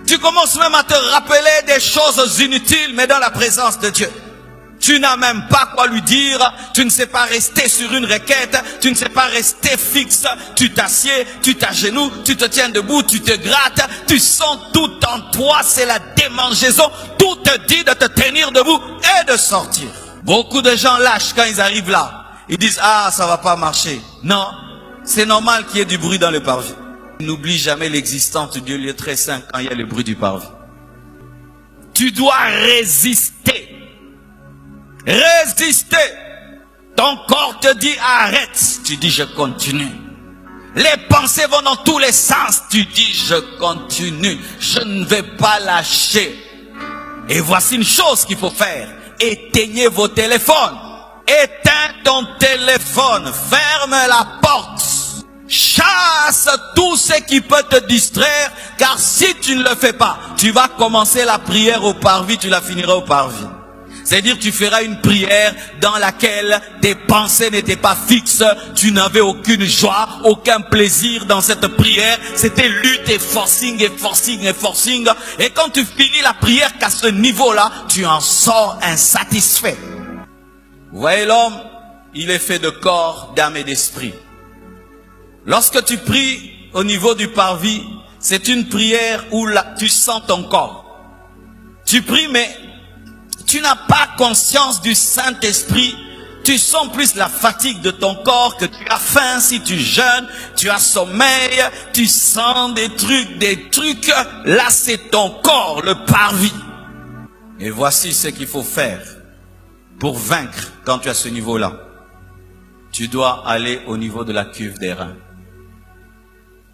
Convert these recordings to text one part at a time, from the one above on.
Tu commences même à te rappeler des choses inutiles, mais dans la présence de Dieu. Tu n'as même pas quoi lui dire, tu ne sais pas rester sur une requête, tu ne sais pas rester fixe, tu t'assieds, tu t'agenouilles, tu te tiens debout, tu te grattes, tu sens tout en toi, c'est la démangeaison, tout te dit de te tenir debout et de sortir. Beaucoup de gens lâchent quand ils arrivent là, ils disent ah ça va pas marcher. Non, c'est normal qu'il y ait du bruit dans le parvis. N'oublie jamais l'existence du lieu très saint quand il y a le bruit du parvis. Tu dois résister. Résister. Ton corps te dit arrête. Tu dis je continue. Les pensées vont dans tous les sens. Tu dis je continue. Je ne vais pas lâcher. Et voici une chose qu'il faut faire. Éteignez vos téléphones. Éteins ton téléphone. Ferme la porte. Chasse tout ce qui peut te distraire. Car si tu ne le fais pas, tu vas commencer la prière au parvis. Tu la finiras au parvis. C'est-à-dire tu feras une prière dans laquelle tes pensées n'étaient pas fixes, tu n'avais aucune joie, aucun plaisir dans cette prière. C'était lutte et forcing et forcing et forcing. Et quand tu finis la prière qu'à ce niveau-là, tu en sors insatisfait. Vous voyez l'homme, il est fait de corps, d'âme et d'esprit. Lorsque tu pries au niveau du parvis, c'est une prière où tu sens ton corps. Tu pries mais tu n'as pas conscience du Saint-Esprit. Tu sens plus la fatigue de ton corps, que tu as faim si tu jeûnes, tu as sommeil, tu sens des trucs. Là, c'est ton corps, le parvis. Et voici ce qu'il faut faire pour vaincre quand tu as ce niveau-là. Tu dois aller au niveau de la cuve des reins.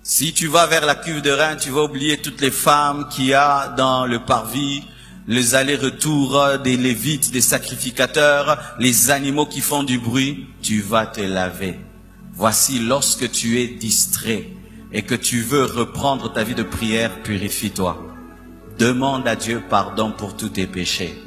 Si tu vas vers la cuve des reins, tu vas oublier toutes les femmes qu'il y a dans le parvis, les allers-retours des lévites, des sacrificateurs, les animaux qui font du bruit, tu vas te laver. Voici lorsque tu es distrait et que tu veux reprendre ta vie de prière, purifie-toi. Demande à Dieu pardon pour tous tes péchés.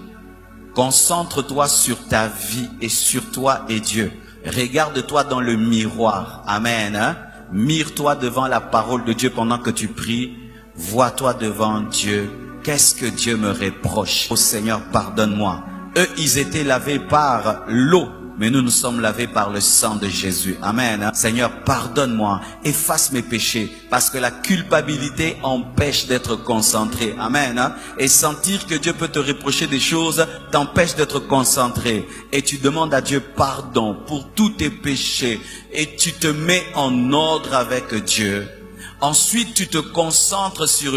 Concentre-toi sur ta vie et sur toi et Dieu. Regarde-toi dans le miroir. Amen. Hein? Mire-toi devant la parole de Dieu pendant que tu pries. Vois-toi devant Dieu. Qu'est-ce que Dieu me reproche? Oh Seigneur, pardonne-moi. Eux, ils étaient lavés par l'eau, mais nous sommes lavés par le sang de Jésus. Amen. Seigneur, pardonne-moi. Efface mes péchés, parce que la culpabilité empêche d'être concentré. Amen. Et sentir que Dieu peut te reprocher des choses t'empêche d'être concentré. Et tu demandes à Dieu pardon pour tous tes péchés. Et tu te mets en ordre avec Dieu. Ensuite, tu te concentres sur